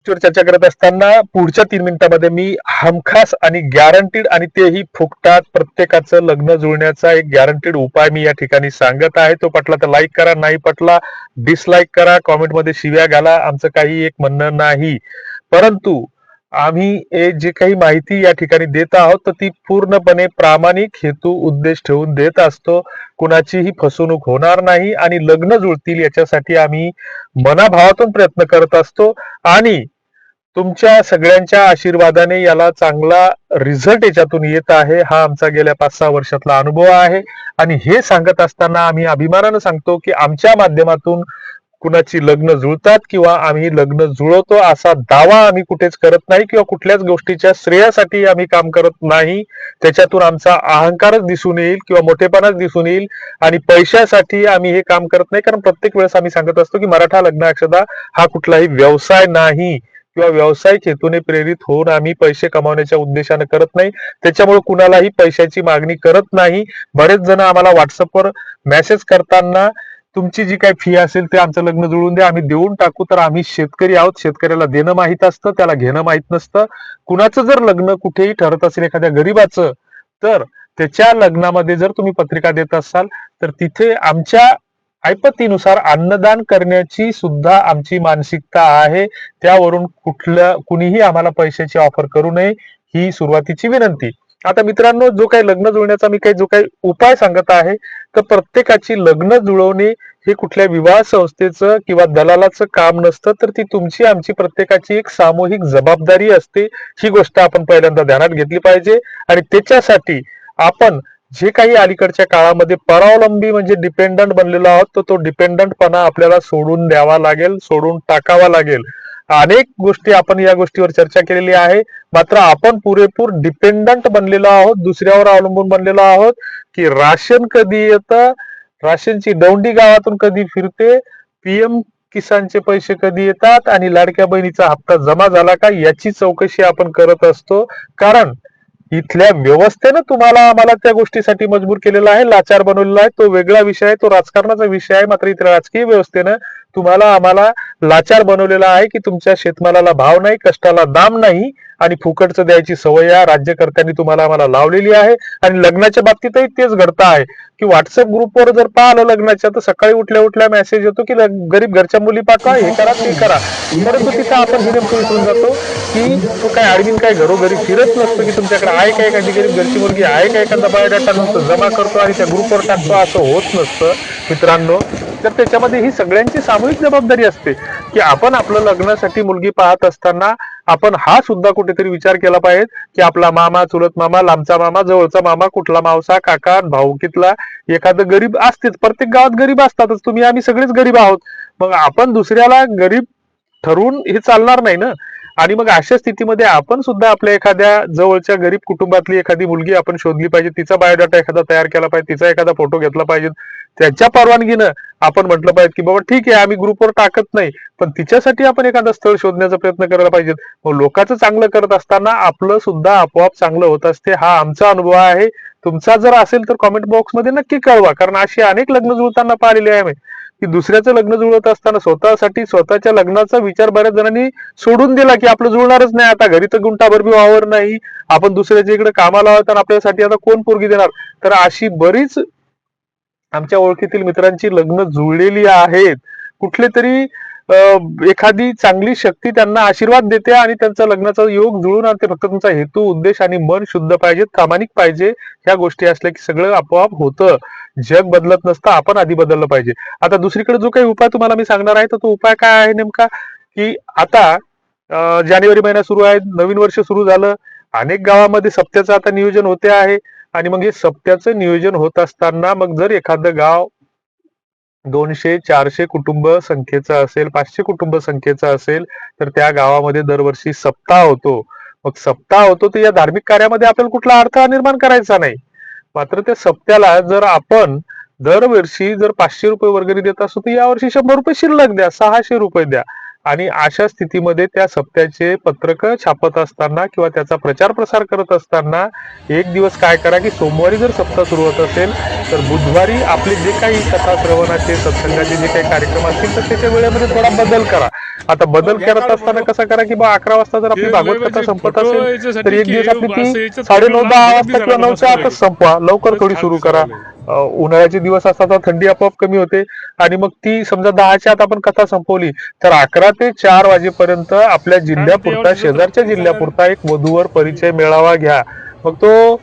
वर चर्चा करत असताना पुढच्या 3 मिनिटांमध्ये मी हमखास आणि गॅरंटीड आणि तेही फुकटात प्रत्येकाचं लग्न जुळण्याचा एक गॅरंटीड उपाय मी या ठिकाणी सांगत आहे. तो पटला तर लाईक करा, नाही पटला डिसलाईक करा, कॉमेंटमध्ये शिव्या घाला, आमचं काही एक म्हणणं नाही. परंतु आम्ही जे काही माहिती या ठिकाणी देत आहोत तर ती पूर्णपणे प्रामाणिक हेतू उद्देश ठेवून देत असतो. कुणाचीही फसवणूक होणार नाही आणि लग्न जुळतील याच्यासाठी आम्ही मनाभावातून प्रयत्न करत असतो आणि तुमच्या सगळ्यांच्या आशीर्वादाने याला चांगला रिझल्ट याच्यातून येत आहे. हा आमचा गेल्या 5-6 वर्षातला अनुभव आहे आणि हे सांगत असताना आम्ही अभिमानानं सांगतो की आमच्या माध्यमातून कुणाची लग्न जुळतात किंवा आम्ही लग्न जुळवतो असा दावा आम्ही कुठेच करत नाही किंवा कुठल्याच गोष्टीच्या श्रेयासाठी आम्ही काम करत नाही. त्याच्यातून आमचा अहंकारच दिसून येईल किंवा मोठेपणाच दिसून येईल आणि पैशासाठी आम्ही हे काम करत नाही. कारण प्रत्येक वेळेस आम्ही सांगत असतो की मराठा लग्न अक्षदा हा कुठलाही व्यवसाय नाही किंवा व्यावसायिक हेतूने प्रेरित होऊन आम्ही पैसे कमावण्याच्या उद्देशाने करत नाही. त्याच्यामुळे कुणालाही पैशाची मागणी करत नाही. बरेच जण आम्हाला व्हॉट्सअपवर मेसेज करताना तुमची जी काही फी असेल ते आमचं लग्न जुळवून द्या, आम्ही देऊन टाकू. तर आम्ही शेतकरी आहोत, शेतकऱ्याला देणं माहित असतं, त्याला घेणं माहित नसतं. कुणाचं जर लग्न कुठेही ठरत असेल एखाद्या गरीबाचं, तर त्याच्या लग्नामध्ये जर तुम्ही पत्रिका देत असाल तर तिथे आमच्या ऐपतीनुसार अन्नदान करण्याची सुद्धा आमची मानसिकता आहे. त्यावरून कुणीही आम्हाला पैशाची ऑफर करू नये ही सुरुवातीची विनंती. आता मित्रांनो, जो काही लग्न जुळण्याचा मी जो काही उपाय सांगत आहे तर प्रत्येकाची लग्न जुळवणे हे कुठल्या विवाह संस्थेचं किंवा दलालाचं काम नसतं, तर ती तुमची आमची प्रत्येकाची एक सामूहिक जबाबदारी असते. ही गोष्ट आपण पहिल्यांदा ध्यानात घेतली पाहिजे आणि त्याच्यासाठी आपण जे काही अलीकडच्या काळामध्ये परावलंबी म्हणजे डिपेंडंट बनलेलो आहोत तर तो डिपेंडंटपणा आपल्याला सोडून द्यावा लागेल, सोडून टाकावा लागेल. अनेक गोष्टी आपण या गोष्टीवर चर्चा केलेली आहे, मात्र आपण पुरेपूर डिपेंडंट बनलेलो आहोत, दुसऱ्यावर अवलंबून बनलेलो आहोत की राशन कधी येतं, राशनची दौंडी गावातून कधी फिरते, पीएम किसानचे पैसे कधी येतात आणि लाडक्या बहिणीचा हप्ता जमा झाला का याची चौकशी आपण करत असतो. कारण इथल्या व्यवस्थेनं तुम्हाला आम्हाला त्या गोष्टीसाठी मजबूर केलेला आहे, लाचार बनवलेला आहे. तो वेगळा विषय आहे, तो राजकारणाचा विषय आहे. मात्र इथल्या राजकीय व्यवस्थेनं तुम्हाला आम्हाला लाचार बनवलेला आहे की तुमच्या शेतमालाला भाव नाही, कष्टाला दाम नाही आणि फुकटचं द्यायची सवय या राज्यकर्त्यांनी तुम्हाला आम्हाला लावलेली आहे. आणि लग्नाच्या बाबतीतही तेच घडतं आहे की व्हॉट्सअप ग्रुपवर जर पाहिलं लग्नाच्या तर सकाळी उठल्या उठल्या मेसेज येतो की गरीब घरच्या मुली पाठवा, हे करा ते करा. परंतु तिथं आपण हे नेमकं विसरून जातो की तो काय ऍडमिन काय घरोघरी फिरत नसतो की तुमच्याकडे आहे काय एखादी गरीब घरची मुलगी आहे का, एखादा बायोडाटा नसतो जमा करतो आणि त्या ग्रुपवर टाकतो, असं होत नसतं मित्रांनो. तर त्याच्यामध्ये ही सगळ्यांची सामूहिक जबाबदारी असते की आपण आपलं लग्नासाठी मुलगी पाहत असताना आपण हा सुद्धा कुठेतरी विचार केला पाहिजे की आपला मामा, चुलत मामा, लांबचा मामा, जवळचा मामा, कुठला मावसा, काका, भाऊकीतला एखादं गरीब असतेच. प्रत्येक गावात गरीब असतातच, तुम्ही आम्ही सगळेच गरीब आहोत. मग आपण दुसऱ्याला गरीब ठरवून हे चालणार नाही ना. आणि मग अशा स्थितीमध्ये आपण सुद्धा आपल्या एखाद्या जवळच्या गरीब कुटुंबातली एखादी मुलगी आपण शोधली पाहिजे, तिचा बायोडाटा एखादा तयार केला पाहिजे, तिचा एखादा फोटो घेतला पाहिजे, त्याच्या परवानगीनं आपण म्हटलं पाहिजे की बाबा ठीक आहे आम्ही ग्रुपवर टाकत नाही, पण तिच्यासाठी आपण एखादा स्थळ शोधण्याचा प्रयत्न करायला पाहिजे. मग लोकांचं चांगलं करत असताना आपलं सुद्धा आपोआप चांगलं होत असते. हा आमचा अनुभव आहे. तुमचा जर असेल तर कॉमेंट बॉक्समध्ये नक्की कळवा. कारण अशी अनेक लग्न जुळताना पाहिलेले आहे की दुसऱ्याचं लग्न जुळत असताना स्वतःसाठी स्वतःच्या लग्नाचा विचार बऱ्याच जणांनी सोडून दिला की आपलं जुळणारच नाही, आता घरी तर गुंठाभर बी वावर नाही, आपण दुसऱ्याच्या इकडे कामाला आहोत आणि आपल्यासाठी आता कोण पोरगी देणार. तर अशी बरीच आमच्या ओळखीतील मित्रांची लग्न जुळलेली आहेत. कुठले तरी एखादी चांगली शक्ती त्यांना आशीर्वाद देते आणि त्यांचा लग्नाचा योग जुळून आणते. फक्त तुमचा हेतू, उद्देश आणि मन शुद्ध पाहिजे, प्रामाणिक पाहिजे. ह्या गोष्टी असल्या की सगळं आपोआप होतं. जग बदलत नसतं, आपण आधी बदललं पाहिजे. आता दुसरीकडे जो काही उपाय तुम्हाला मी सांगणार आहे तर तो उपाय काय आहे नेमका की आता जानेवारी महिना सुरू आहे, नवीन वर्ष सुरू झालं, अनेक गावामध्ये सप्त्याचं आता नियोजन होते आहे. आणि मग हे सप्त्याचं नियोजन होत असताना मग जर एखादं गाव 200-400 कुटुंब संख्येचं असेल, 500 कुटुंब संख्येचं असेल तर त्या गावामध्ये दरवर्षी सप्ताह होतो. मग सप्ताह होतो तर या धार्मिक कार्यामध्ये आपल्याला कुठला अर्थ निर्माण करायचा नाही. मात्र त्या सप्त्याला जर आपण दरवर्षी जर 500 रुपये वर्गणी देत असू तर यावर्षी 100 रुपये शिल्लक द्या, 600 रुपये द्या. आणि अशा स्थितीमध्ये त्या सप्त्याचे पत्रक छापत असताना किंवा त्याचा प्रचार प्रसार करत असताना एक दिवस काय करा की सोमवारी जर सप्ताह सुरू होत असेल तर बुधवारी आपले जे काही कथा श्रवणाचे, सत्संगाचे जे काही कार्यक्रम असतील तर त्याच्या वेळेमध्ये थोडा बदल करा. आता बदल करत असताना कसा करा की बा 11 वाजता जर आपली भागवत कथा संपत असेल तर एक दिवस आपली ती 9:30-10 वाजता किंवा 9च्या आतच संपवा, लवकर थोडी सुरू करा. उन्हाळ्याचे दिवस असतात तर थंडी आपोआप कमी होते आणि मग ती समजा 10च्या आत आपण कथा संपवली तर 11 ते 4 वाजेपर्यंत आपल्या जिल्ह्यापुरता, शेजारच्या जिल्ह्यापुरता एक वधूवर परिचय मेळावा घ्या. मग तो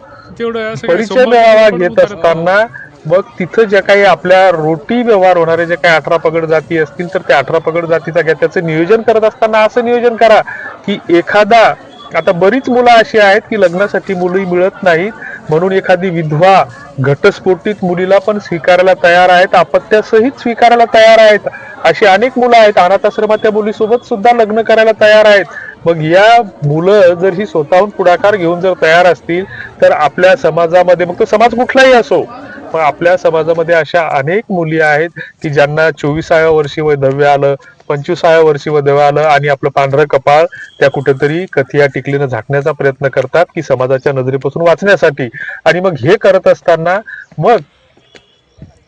परिचय मेळावा घेत असताना मग तिथं ज्या काही आपल्या रोटी व्यवहार होणारे जे काही 18 पगड जाती असतील तर त्या 18 पगड जातीचा घ्या. त्याचं नियोजन करत असताना असं नियोजन करा की एखादा, आता बरीच मुलं अशी आहेत की लग्नासाठी मुली मिळत नाहीत म्हणून एखादी विधवा घटस्फोटित मुलीला पण स्वीकारायला तयार आहेत, अपत्यासहित स्वीकारायला तयार आहेत. अशी अनेक मुलं आहेत, अनाथ आश्रमात त्या मुलीसोबत सुद्धा लग्न करायला तयार आहेत. मग या मुलं जर ही स्वतःहून पुढाकार घेऊन जर तयार असतील तर आपल्या समाजामध्ये, मग तो समाज कुठलाही असो, पण आपल्या समाजामध्ये अशा अनेक मुली आहेत की ज्यांना 24व्या वर्षी वैधव्य आलं, 25व्या वर्षी वैधव्य आलं आणि आपलं पांढरं कपाळ त्या कुठेतरी कथिया टिकलीनं झाकण्याचा प्रयत्न करतात की समाजाच्या नजरेपासून वाचण्यासाठी. आणि मग हे करत असताना मग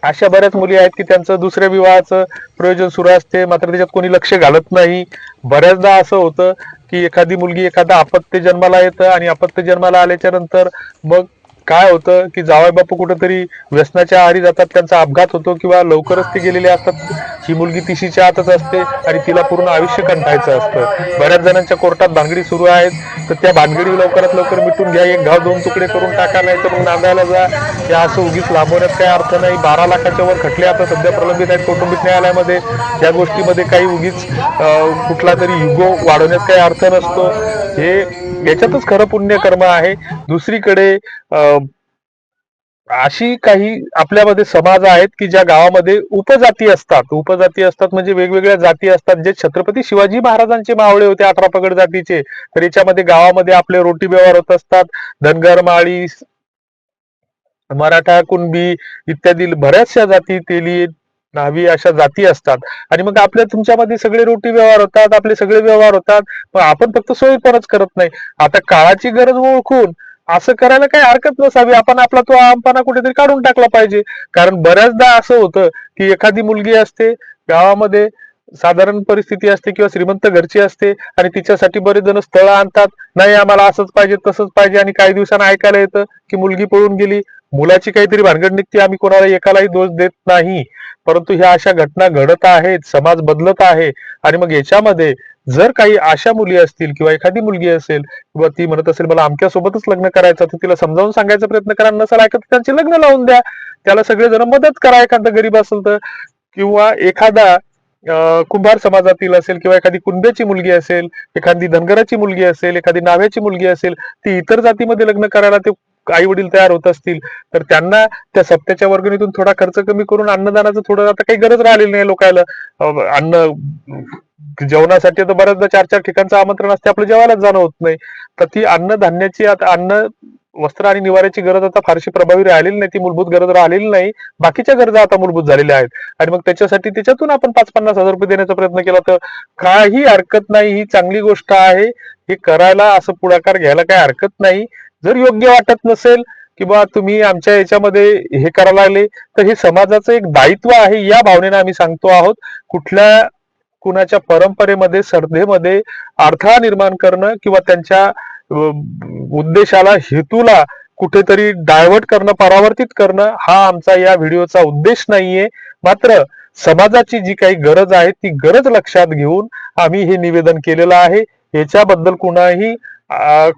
अशा बऱ्याच मुली आहेत की त्यांचं दुसऱ्या विवाहाचं प्रयोजन सुरू असते, मात्र त्याच्यात कोणी लक्ष घालत नाही. बऱ्याचदा असं होतं की एखादी मुलगी, एखादा अपत्य जन्माला येतं आणि अपत्य जन्माला आल्याच्या नंतर मग काय होतं की जावई बापू कुठेतरी व्यसनाच्या आहारी जातात, त्यांचा अपघात होतो किंवा लवकरच ते गेलेले असतात. ही मुलगी तिशीच्या आतच असते आणि तिला पूर्ण आयुष्य कंटाळायचं असतं. बऱ्याच जणांच्या कोर्टात भानगडी सुरू आहेत, तर त्या भानगडी लवकरात लवकर मिटून घ्या, एक घाव 2 तुकडे करून टाका, नाही तर मग नांदायला जा. या असं उगीच लांबवण्यात काही अर्थ नाही. 12 लाखाच्या वर खटले आता सध्या प्रलंबित आहेत कौटुंबिक न्यायालयामध्ये. या गोष्टीमध्ये काही उगीच कुठला तरी युगो वाढवण्यात काही अर्थ नसतो. हे याच्यातच खरं पुण्यकर्म आहे. दुसरीकडे अशी काही आपल्यामध्ये समाज आहेत की ज्या गावामध्ये उपजाती असतात म्हणजे वेगवेगळ्या जाती असतात. जे छत्रपती शिवाजी महाराजांचे मावळे होते 18 पगड जातीचे, तर याच्यामध्ये गावामध्ये आपले रोटी व्यवहार होत असतात. धनगर, माळी, मराठा, कुणबी इत्यादी बऱ्याचशा जाती, तेली, न्हावी अशा जाती असतात. आणि मग आपल्या तुमच्यामध्ये सगळे रोटी व्यवहार होतात, आपले सगळे व्यवहार होतात, पण आपण फक्त सोयीपणच करत नाही. आता काळाची गरज ओळखून असं करायला काही हरकत नसावी. आपण आपला तो आमपणा कुठेतरी काढून टाकला पाहिजे. कारण बऱ्याचदा असं होतं की एखादी मुलगी असते गावामध्ये, साधारण परिस्थिती असते किंवा श्रीमंत घरची असते आणि तिच्यासाठी बरेच जण स्थळ आणतात, नाही आम्हाला असंच पाहिजे तसंच पाहिजे, आणि काही दिवसांना ऐकायला येतं की मुलगी पळून गेली. मुलाची काहीतरी भानगड निघते, आम्ही कोणाला एकालाही दोष देत नाही, परंतु ह्या अशा घटना घडत आहेत, समाज बदलत आहे. आणि मग याच्यामध्ये जर काही अशा मुली असतील किंवा एखादी मुलगी असेल किंवा ती म्हणत असेल मला आमच्या सोबतच लग्न करायचं, तर तिला समजावून सांगायचा प्रयत्न करा. नसेल ऐकत त्यांचे लग्न लावून द्या, त्याला सगळेजण मदत करा. एखादा गरीब असेल तर, किंवा एखादा कुंभार समाजातील असेल किंवा एखादी कुंब्याची मुलगी असेल, एखादी धनगराची मुलगी असेल, एखादी नाव्याची मुलगी असेल, ती इतर जातीमध्ये लग्न करायला ते आई वडील तयार होत असतील तर त्यांना त्या सप्त्याच्या वर्गणीतून थोडा खर्च कमी करून अन्नदानाचं थोडं, आता काही गरज राहिलेली नाही लोकायला. अन्न जेवणासाठी तर बऱ्याचदा 4-4 ठिकाणचं आमंत्रण असते, आपलं जेवायलाच जाणं होत नाही. तर ती अन्नधान्याची, आता अन्न, वस्त्र आणि निवाऱ्याची गरज आता फारशी प्रभावी राहिलेली नाही, ती मूलभूत गरज राहिलेली नाही. बाकीच्या गरजा आता मूलभूत झालेल्या आहेत. आणि मग त्याच्यासाठी त्याच्यातून आपण 5-50 हजार रुपये देण्याचा प्रयत्न केला तर काही हरकत नाही, ही चांगली गोष्ट आहे. हे करायला, असं पुढाकार घ्यायला काही हरकत नाही. जर योग्य वाटत नसेल किंवा तुम्ही आमच्या याच्यामध्ये हे करायला लागले तर हे समाजाचं एक दायित्व आहे, या भावनेने आम्ही सांगतो आहोत. कुठल्या कुणाच्या परंपरेमध्ये, श्रद्धेमध्ये अडथळा निर्माण करणं किंवा त्यांच्या उद्देशाला, हेतूला कुठेतरी डायव्हर्ट करणं, परावर्तित करणं हा आमचा या व्हिडिओचा उद्देश नाहीये. मात्र समाजाची जी काही गरज आहे ती गरज लक्षात घेऊन आम्ही हे निवेदन केलेलं आहे. याच्याबद्दल कुणाही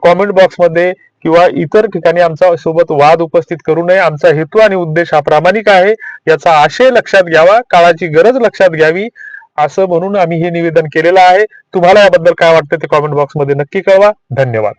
कॉमेंट बॉक्समध्ये किंवा इतर ठिकाणी आमच्या सोबत वाद उपस्थित करू नये. आमचा हेतू आणि उद्देश हा प्रामाणिक आहे, याचा आशय लक्षात घ्यावा, काळाची गरज लक्षात घ्यावी, असं म्हणून आम्ही हे निवेदन केलेलं आहे. तुम्हाला याबद्दल काय वाटतं ते कॉमेंट बॉक्समध्ये नक्की कळवा. धन्यवाद.